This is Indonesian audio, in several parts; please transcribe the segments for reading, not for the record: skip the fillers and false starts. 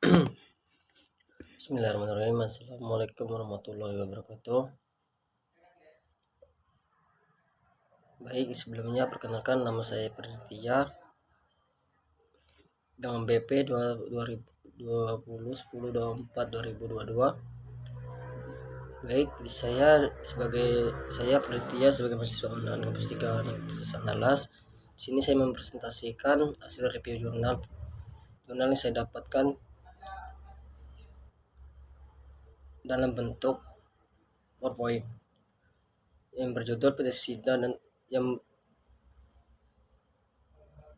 Bismillahirrahmanirrahim. Assalamualaikum warahmatullahi wabarakatuh. Baik, sebelumnya perkenalkan nama saya Perditya dengan BP 2020 10 24 2022. Baik, saya Perditya sebagai mahasiswa undangan kampus 3 Universitas Andalas. Di sini saya mempresentasikan hasil review jurnal yang saya dapatkan dalam bentuk PowerPoint yang berjudul pestisida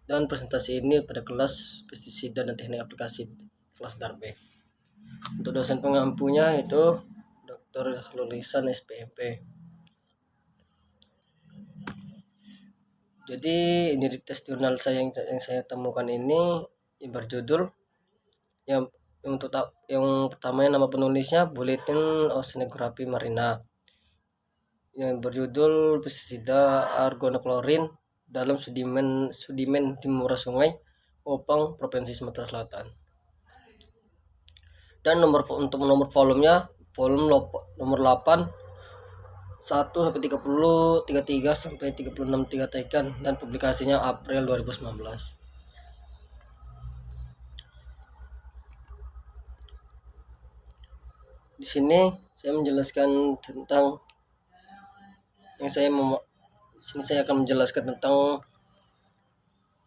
dan presentasi ini pada kelas pestisida dan teknik aplikasi kelas Darbe. Untuk dosen pengampunya itu Dr. Lulisan SPMP. Jadi ini di tes jurnal saya yang saya temukan ini yang berjudul yang pertamanya nama penulisnya Bulletin Oceanography Marina, yang berjudul pestisida argonoklorin dalam sedimen Timura Sungai Opang, Provinsi Sumatera Selatan. Dan untuk nomor volumenya volume nomor 8 1 sampai 30, 33 sampai 36 3 tekan, dan publikasinya April 2019. Di sini saya menjelaskan tentang saya akan menjelaskan tentang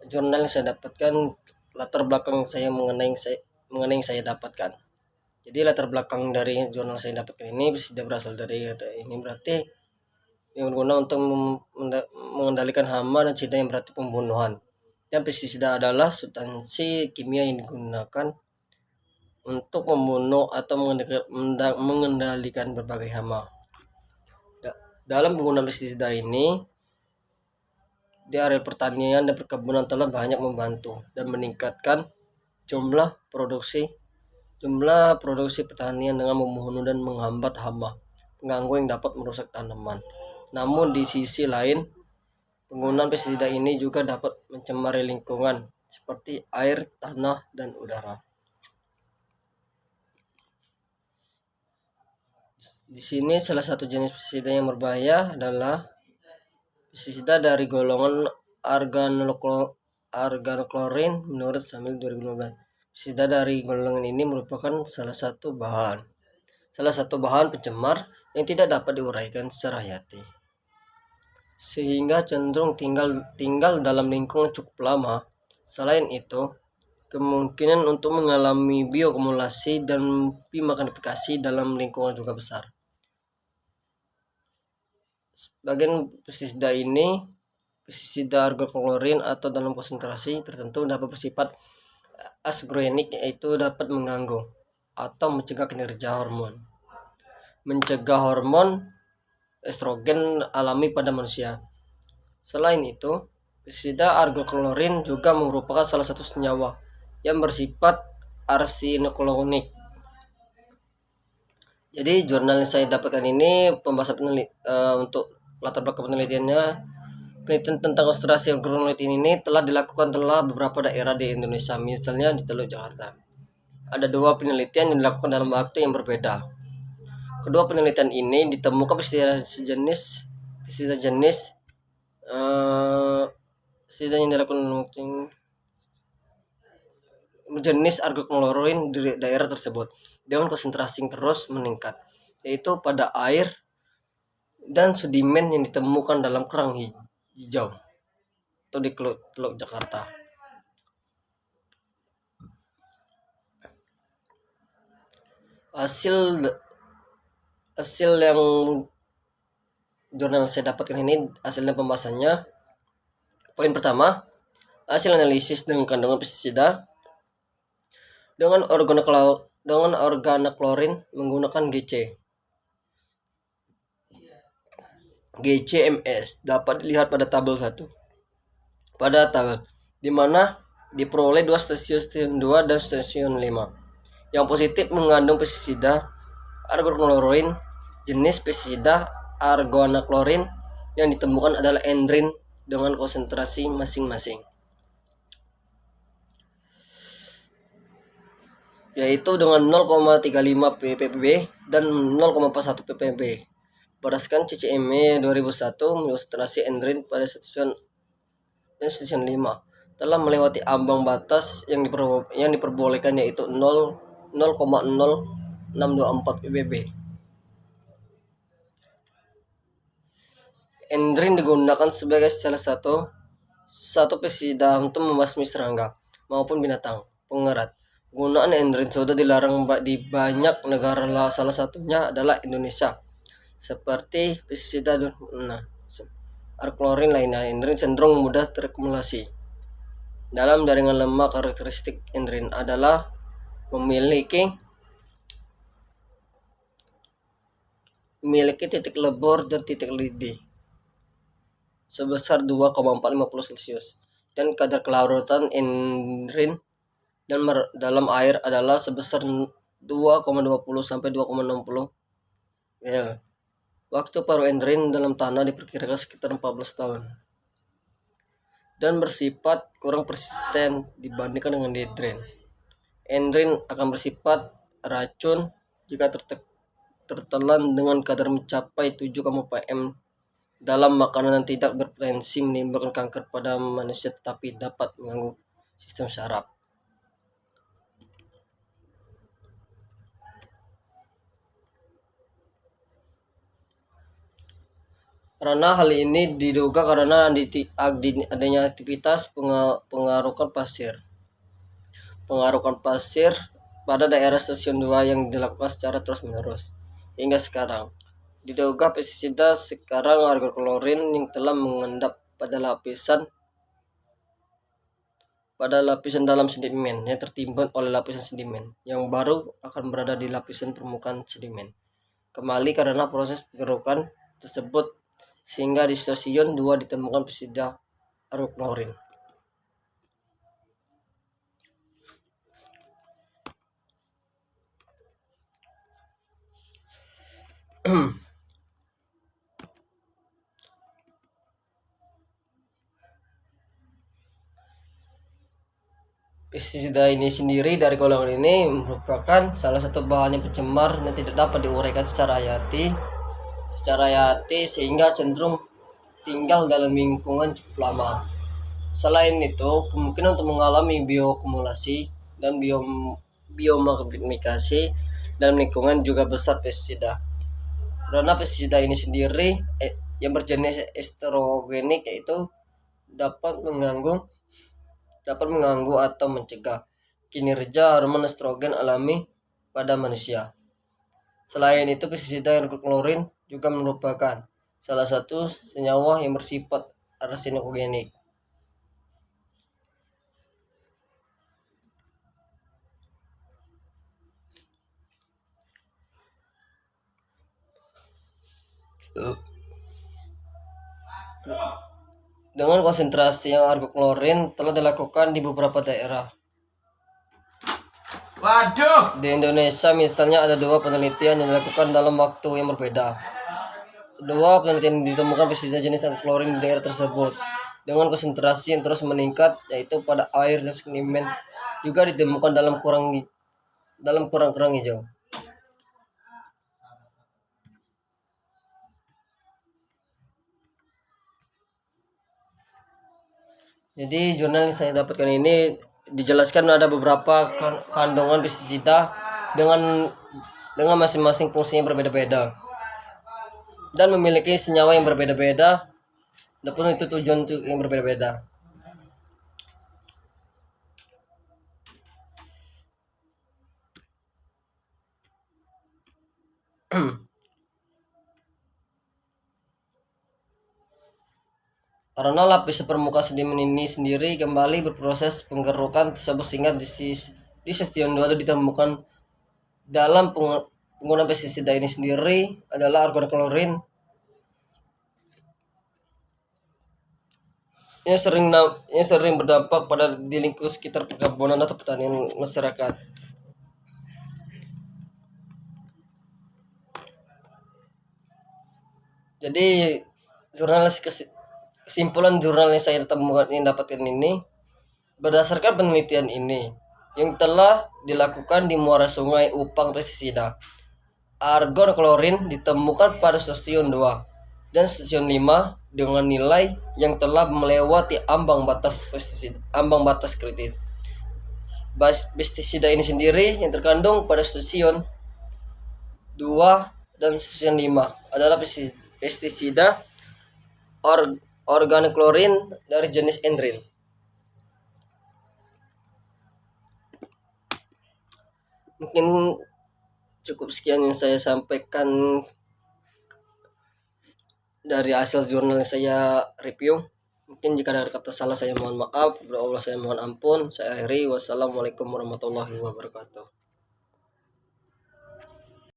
jurnal yang saya dapatkan, latar belakang saya mengenai yang saya dapatkan. Jadi latar belakang dari jurnal saya dapatkan ini tidak berasal dari ini, berarti yang berguna untuk mengendalikan hama dan cita yang berarti pembunuhan. Dan pestisida adalah substansi kimia yang digunakan untuk membunuh atau mengendalikan berbagai hama. Dalam penggunaan pestisida ini di area pertanian dan perkebunan telah banyak membantu dan meningkatkan jumlah produksi pertanian dengan membunuh dan menghambat hama pengganggu yang dapat merusak tanaman. Namun di sisi lain, penggunaan pestisida ini juga dapat mencemari lingkungan seperti air, tanah, dan udara. Di sini salah satu jenis pestisida yang berbahaya adalah pestisida dari golongan arganoklorin menurut Samil 2015. Pestisida dari golongan ini merupakan salah satu bahan pencemar yang tidak dapat diuraikan secara hayati, sehingga cenderung tinggal dalam lingkungan cukup lama. Selain itu, kemungkinan untuk mengalami bioakumulasi dan bimagnifikasi dalam lingkungan juga besar. Sebagian pestisida ini, pestisida argonoklorin atau dalam konsentrasi tertentu dapat bersifat asgrogenik, yaitu dapat mengganggu atau mencegah kinerja hormon estrogen alami pada manusia. Selain itu, pestisida argonoklorin juga merupakan salah satu senyawa yang bersifat arsenoklorik. Jadi jurnal yang saya dapatkan ini pembahasan untuk latar belakang penelitiannya, penelitian tentang konsentrasi argonoklorin ini telah dilakukan beberapa daerah di Indonesia, misalnya di Teluk Jakarta. Ada 2 penelitian yang dilakukan dalam waktu yang berbeda. Kedua penelitian ini ditemukan pestisida yang dilakukan jenis argonoklorin di daerah tersebut dengan konsentrasi yang terus meningkat, yaitu pada air dan sedimen yang ditemukan dalam kerang hijau atau di Teluk Jakarta. Hasil yang jurnal saya dapatkan ini, hasilnya pembahasannya. Poin pertama, hasil analisis dengan kandungan pestisida dengan organoklorin menggunakan GCMS dapat dilihat pada tabel 1. Di mana diperoleh 2 stasiun 2 dan stasiun 5. Yang positif mengandung pestisida argonoklorin. Jenis pestisida argonoklorin yang ditemukan adalah endrin dengan konsentrasi masing-masing. yaitu dengan 0,35 ppb dan 0,41 ppb. Berdasarkan CCME 2001 mengilustrasi Endrin pada stasiun 5 telah melewati ambang batas yang diperbolehkan, yaitu 0,0624 ppb. Endrin digunakan sebagai salah satu pestisida untuk membasmi serangga maupun binatang pengerat. Penggunaan endrin sudah dilarang di banyak negara, salah satunya adalah Indonesia. Seperti pestisida arklorin lainnya, endrin cenderung mudah terakumulasi dalam jaringan lemak. Karakteristik endrin adalah memiliki titik lebor dan titik lidih sebesar 2,450 Celcius, dan kadar kelarutan endrin dan dalam air adalah sebesar 2,20 sampai 2,60 ml. Waktu paruh endrin dalam tanah diperkirakan sekitar 14 tahun dan bersifat kurang persisten dibandingkan dengan dihidrin. Endrin akan bersifat racun jika tertelan dengan kadar mencapai 7 ppm dalam makanan, dan tidak berpotensi menimbulkan kanker pada manusia tetapi dapat mengganggu sistem saraf. Karena hal ini diduga karena adanya aktivitas pengarukan pasir pada daerah stasiun 2 yang dilakukan secara terus-menerus hingga sekarang. Diduga pestisida sekarang hidroklorin yang telah mengendap pada lapisan dalam sedimen yang tertimbun oleh lapisan sedimen yang baru akan berada di lapisan permukaan sedimen kembali karena proses pengerukan tersebut, sehingga di stasiun 2 ditemukan pestisida hidroklorin. Pestisida ini sendiri dari golongan ini merupakan salah satu bahan yang pencemar yang tidak dapat diuraikan secara hayati sehingga cenderung tinggal dalam lingkungan cukup lama. Selain itu, kemungkinan untuk mengalami bioakumulasi dan biomodifikasi dalam lingkungan juga besar pestisida. Karena pestisida ini sendiri yang berjenis estrogenik, yaitu dapat mengganggu atau mencegah kinerja hormon estrogen alami pada manusia. Selain itu, pestisida hidroklorin juga merupakan salah satu senyawa yang bersifat arsinogenik. Dengan konsentrasi yang hidroklorin telah dilakukan di beberapa daerah. Di Indonesia misalnya ada 2 penelitian yang dilakukan dalam waktu yang berbeda. 2 penelitian ditemukan pestisida jenis hidroklorin di daerah tersebut dengan konsentrasi yang terus meningkat, yaitu pada air dan sedimen. Juga ditemukan dalam kerang hijau. Jadi jurnal yang saya dapatkan ini dijelaskan ada beberapa kandungan pestisida dengan masing-masing fungsinya berbeda-beda dan memiliki senyawa yang berbeda-beda, adapun itu tujuan yang berbeda-beda. Karena lapisan permukaan sedimen ini sendiri kembali berproses penggerukan tersebut, sehingga di stasiun 2 ditemukan dalam penggunaan pestisida ini sendiri adalah hidroklorin yang sering berdampak pada di lingkungan sekitar perkebunan atau pertanian masyarakat. Jadi kesimpulan jurnal yang saya dapatkan ini, berdasarkan penelitian ini, yang telah dilakukan di muara sungai Upang pestisida. Argon klorin ditemukan pada stasiun 2 dan stasiun 5 dengan nilai yang telah melewati ambang batas kritis. Pestisida ini sendiri yang terkandung pada stasiun 2 dan stasiun 5 adalah pestisida organoklorin dari jenis endrin. Mungkin cukup sekian yang saya sampaikan dari hasil jurnal yang saya review. Mungkin jika ada kata salah saya mohon maaf, kepada Allah saya mohon ampun. Saya akhiri, wassalamualaikum warahmatullahi wabarakatuh.